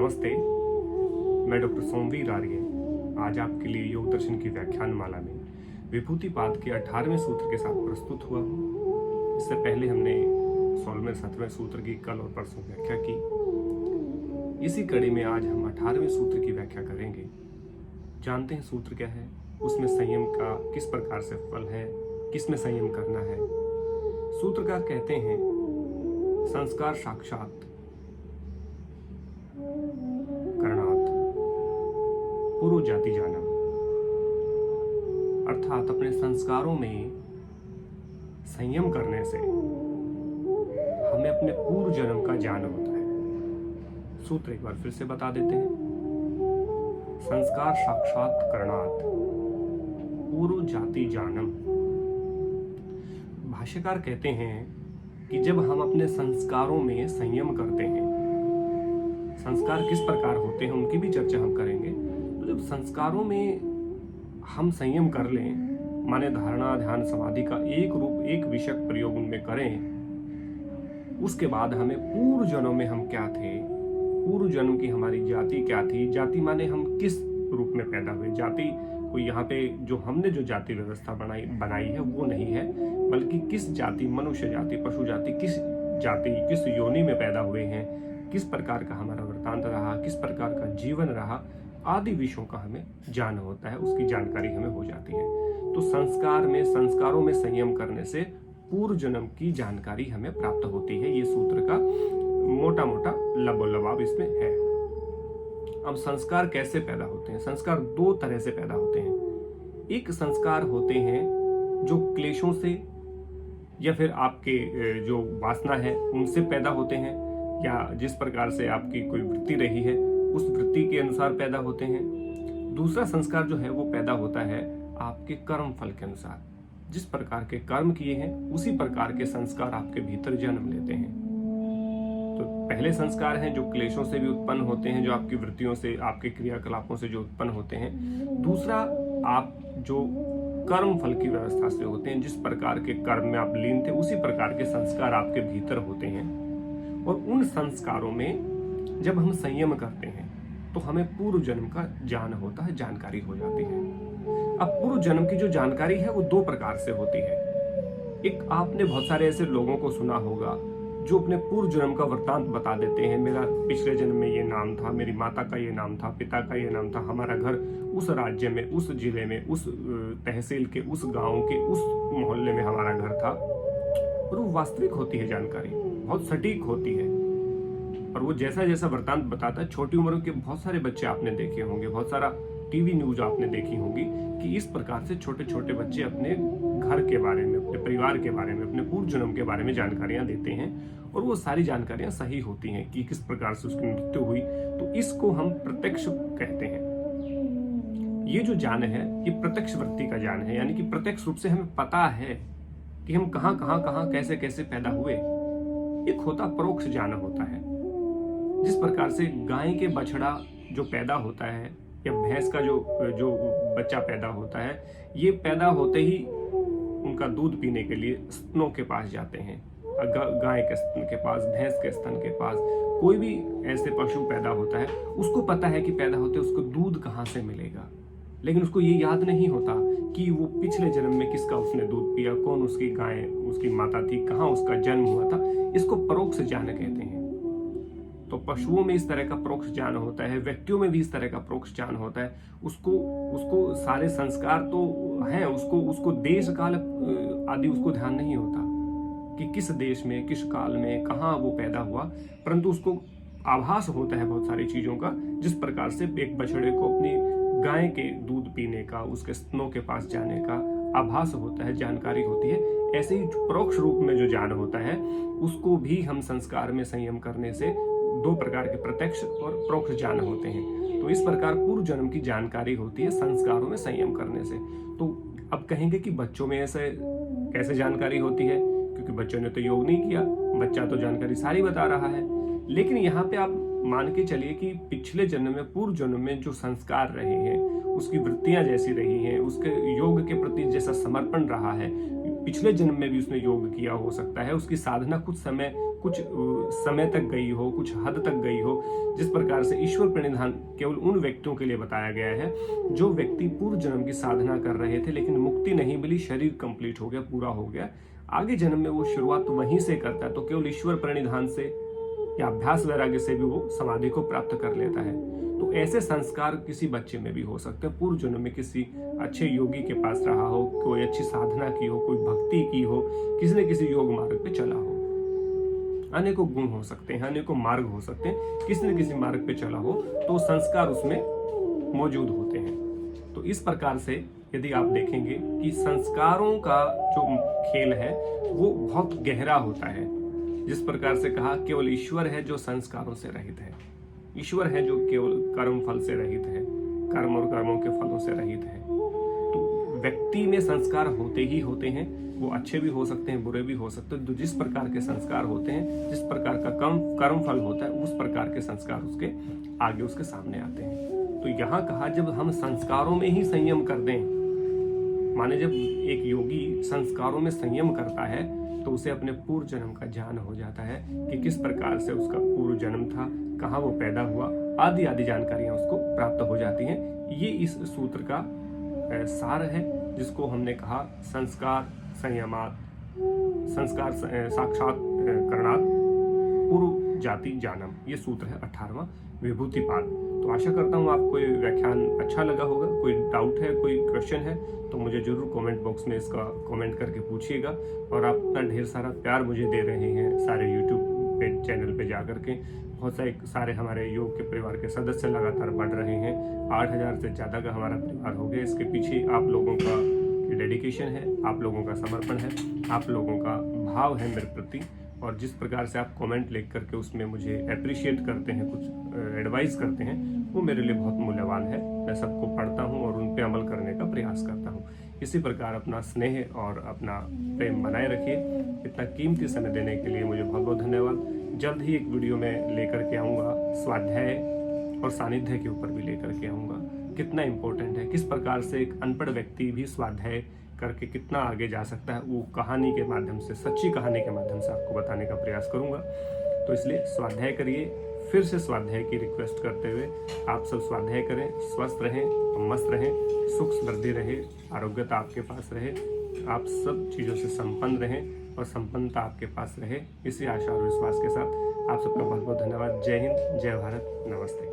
नमस्ते, मैं डॉक्टर सोमवीर आर्य आज आपके लिए योग दर्शन की व्याख्यान माला में विभूतिपाद के 18वें सूत्र के साथ प्रस्तुत हुआ हूँ। इससे पहले हमने 16वें 17वें सूत्र की कल और परसों व्याख्या की। इसी कड़ी में आज हम 18वें सूत्र की व्याख्या करेंगे। जानते हैं सूत्र क्या है, उसमें संयम का किस प्रकार से फल है, किस में संयम करना है। सूत्रकार कहते हैं, संस्कार साक्षात करणात पूर्व जाति जाना, अर्थात अपने संस्कारों में संयम करने से हमें अपने पूर्व जन्म का ज्ञान होता है। सूत्र एक बार फिर से बता देते हैं, संस्कार साक्षात करणात पूर्व जाति जानम। भाष्यकार कहते हैं कि जब हम अपने संस्कारों में संयम करते हैं, संस्कार किस प्रकार होते हैं उनकी भी चर्चा हम करेंगे। तो जब संस्कारों में हम संयम कर लें, माने धारणा ध्यान समाधि का एक रूप एक विषय प्रयोग उनमें करें, उसके बाद हमें पूर्व जन्म में हम क्या थे, पूर्व जन्म की हमारी जाति क्या थी। जाति माने हम किस रूप में पैदा हुए। जाति कोई यहाँ पे जो हमने जो जाति व्यवस्था बनाई है वो नहीं है, बल्कि किस जाति, मनुष्य जाति, पशु जाति, किस जाति किस योनि में पैदा हुए हैं, किस प्रकार का हमारा वृत्तांत रहा, किस प्रकार का जीवन रहा, आदि विषयों का हमें ज्ञान होता है, उसकी जानकारी हमें हो जाती है। तो संस्कारों में संयम करने से पूर्व जन्म की जानकारी हमें प्राप्त होती है। ये सूत्र का मोटा मोटा लबोलबाब इसमें है। अब संस्कार कैसे पैदा होते हैं? संस्कार दो तरह से पैदा होते हैं। एक संस्कार होते हैं जो क्लेशों से या फिर आपके जो वासना है उनसे पैदा होते हैं, या जिस प्रकार से आपकी कोई वृत्ति रही है उस वृत्ति के अनुसार पैदा होते हैं। दूसरा संस्कार जो है वो पैदा होता है आपके कर्म फल के अनुसार। जिस प्रकार के कर्म किए हैं उसी प्रकार के संस्कार आपके भीतर जन्म लेते हैं। तो पहले संस्कार हैं जो क्लेशों से भी उत्पन्न होते हैं, जो आपकी वृत्तियों से, आपके क्रियाकलापों से जो उत्पन्न होते हैं। दूसरा आप जो कर्म फल की व्यवस्था से होते हैं, जिस प्रकार के कर्म में आप लीन थे उसी प्रकार के संस्कार आपके भीतर होते हैं। और उन संस्कारों में जब हम संयम करते हैं तो हमें पूर्व जन्म का ज्ञान होता है, जानकारी हो जाती है। अब पूर्व जन्म की जो जानकारी है वो दो प्रकार से होती है। एक, आपने बहुत सारे ऐसे लोगों को सुना होगा जो अपने पूर्व जन्म का वृत्तांत बता देते हैं। मेरा पिछले जन्म में ये नाम था, मेरी माता का ये नाम था, पिता का ये नाम था, हमारा घर उस राज्य में, उस जिले में, उस तहसील के, उस गांव के, उस मोहल्ले में हमारा घर था। और वो वास्तविक होती है, जानकारी बहुत सटीक होती है। और वो जैसा जैसा वृत्तांत बताता है, छोटी उम्र के बहुत सारे बच्चे आपने देखे होंगे, बहुत सारा टीवी न्यूज आपने देखी होंगी कि इस प्रकार से छोटे छोटे बच्चे अपने घर के बारे में, अपने परिवार के बारे में, अपने पूर्व जन्म के बारे में जानकारियां देते हैं। और वो सारी जानकारियां सही होती हैं कि किस प्रकार से उसकी मृत्यु हुई। तो इसको हम प्रत्यक्ष कहते हैं। ये जो ज्ञान है ये प्रत्यक्ष वृत्ति का ज्ञान है, यानी कि प्रत्यक्ष रूप से हमें पता है कि हम कहाँ कैसे कैसे पैदा हुए। एक होता परोक्ष ज्ञान होता है। जिस प्रकार से गाय के बछड़ा जो पैदा होता है या भैंस का जो बच्चा पैदा होता है, ये पैदा होते ही उनका दूध पीने के लिए स्तनों के पास जाते हैं। गाय के स्तन के पास, भैंस के स्तन के पास, कोई भी ऐसे पशु पैदा होता है उसको पता है कि पैदा होते उसको दूध कहाँ से मिलेगा, लेकिन उसको ये याद नहीं होता कि वो पिछले जन्म में किसका उसने दूध पिया, कौन उसकी गाय, उसकी माता थी, कहाँ उसका जन्म हुआ था। इसको परोक्ष ज्ञान कहते हैं। तो पशुओं में इस तरह का परोक्ष ज्ञान होता है, व्यक्तियों में भी इस तरह का परोक्ष ज्ञान होता है। उसको सारे संस्कार तो हैं, उसको देश काल आदि उसको ध्यान नहीं होता कि किस देश में, किस काल में, कहाँ वो पैदा हुआ, परंतु उसको आभास होता है बहुत सारी चीजों का। जिस प्रकार से एक बछड़े को अपनी गाय के दूध पीने का, उसके स्तनों के पास जाने का आभास होता है, जानकारी होती है, ऐसे ही परोक्ष रूप में जो ज्ञान होता है उसको भी हम संस्कार में संयम करने से, दो प्रकार के प्रत्यक्ष और परोक्ष ज्ञान होते हैं। तो इस प्रकार पूर्व जन्म की जानकारी होती है संस्कारों में संयम करने से। तो अब कहेंगे कि बच्चों में ऐसे कैसे जानकारी होती है, क्योंकि बच्चों ने तो योग नहीं किया, बच्चा तो जानकारी सारी बता रहा है। लेकिन यहाँ पे आप मान के चलिए कि पिछले जन्म में, पूर्व जन्म में जो संस्कार रहे हैं, उसकी वृत्तियां जैसी रही हैं, उसके योग के प्रति जैसा समर्पण रहा है, पिछले जन्म में भी उसने योग किया हो सकता है, उसकी साधना कुछ समय कुछ समय तक गई हो, कुछ हद तक गई हो, जिस प्रकार से ईश्वर प्रणिधान केवल उन व्यक्तियों के लिए बताया गया है जो व्यक्ति पूर्व जन्म की साधना कर रहे थे लेकिन मुक्ति नहीं मिली, शरीर कंप्लीट हो गया, पूरा हो गया, आगे जन्म में वो शुरुआत वहीं से करता है, तो केवल ईश्वर प्रणिधान से या अभ्यास वैराग्य से भी वो समाधि को प्राप्त कर लेता है। तो ऐसे संस्कार किसी बच्चे में भी हो सकते हैं। पूर्व जन्म में किसी अच्छे योगी के पास रहा हो, कोई अच्छी साधना की हो, कोई भक्ति की हो, किसी न किसी योग मार्ग पे चला हो। अनेकों गुण हो सकते हैं, अनेकों मार्ग हो सकते हैं, किसी न किसी मार्ग पे चला हो तो संस्कार उसमें मौजूद होते हैं। तो इस प्रकार से यदि आप देखेंगे कि संस्कारों का जो खेल है वो बहुत गहरा होता है। जिस प्रकार से कहा, केवल ईश्वर है जो संस्कारों से रहित है, ईश्वर है जो केवल कर्म फल से रहित है, कर्म और कर्मों के फलों से रहित है। तो व्यक्ति में संस्कार होते ही होते हैं, वो अच्छे भी हो सकते हैं, बुरे भी हो सकते हैं। तो जिस प्रकार के संस्कार होते हैं, जिस प्रकार का कर्म फल होता है, उस प्रकार के संस्कार उसके आगे उसके सामने आते हैं। तो यहाँ कहा, जब हम संस्कारों में ही संयम कर दें, माने जब एक योगी संस्कारों में संयम करता है तो उसे अपने पूर्व जन्म का ज्ञान हो जाता है कि किस प्रकार से उसका पूर्व जन्म था, कहाँ वो पैदा हुआ, आदि आदि जानकारियां उसको प्राप्त हो जाती हैं। ये इस सूत्र का सार है, जिसको हमने कहा संस्कार संयमात, संस्कार साक्षात करणात पूर्व जाति जानम। ये सूत्र है 18वां विभूतिपाद। तो आशा करता हूँ आपको ये व्याख्यान अच्छा लगा होगा। कोई डाउट है, कोई क्वेश्चन है तो मुझे जरूर कमेंट बॉक्स में इसका कमेंट करके पूछिएगा। और आप इतना ढेर सारा प्यार मुझे दे रहे हैं सारे यूट्यूब पे चैनल पे जा करके। बहुत सारे हमारे योग के परिवार के सदस्य लगातार बढ़ रहे हैं। 8000 से ज़्यादा का हमारा परिवार हो गया। इसके पीछे आप लोगों का डेडिकेशन है, आप लोगों का समर्पण है, आप लोगों का भाव है मेरे प्रति। और जिस प्रकार से आप कमेंट लिख करके उसमें मुझे अप्रिशिएट करते हैं, कुछ एडवाइस करते हैं, वो मेरे लिए बहुत मूल्यवान है। मैं सबको पढ़ता हूँ और उन पे अमल करने का प्रयास करता हूँ। इसी प्रकार अपना स्नेह और अपना प्रेम बनाए रखिए। इतना कीमती समय देने के लिए मुझे बहुत बहुत धन्यवाद। जल्द ही एक वीडियो में लेकर के आऊँगा, स्वाध्याय और सानिध्य के ऊपर भी लेकर के आऊँगा। कितना इम्पोर्टेंट है, किस प्रकार से एक अनपढ़ व्यक्ति भी स्वाध्याय करके कितना आगे जा सकता है, वो कहानी के माध्यम से, सच्ची कहानी के माध्यम से आपको बताने का प्रयास करूंगा। तो इसलिए स्वाध्याय करिए। फिर से स्वाध्याय की रिक्वेस्ट करते हुए आप सब स्वाध्याय करें, स्वस्थ रहें, मस्त रहें, सुख समृद्धि रहे, आरोग्यता आपके पास रहे, आप सब चीज़ों से संपन्न रहें और संपन्नता आपके पास रहे। इसी आशा और विश्वास के साथ आप सबका बहुत बहुत धन्यवाद। जय हिंद, जय भारत, नमस्ते।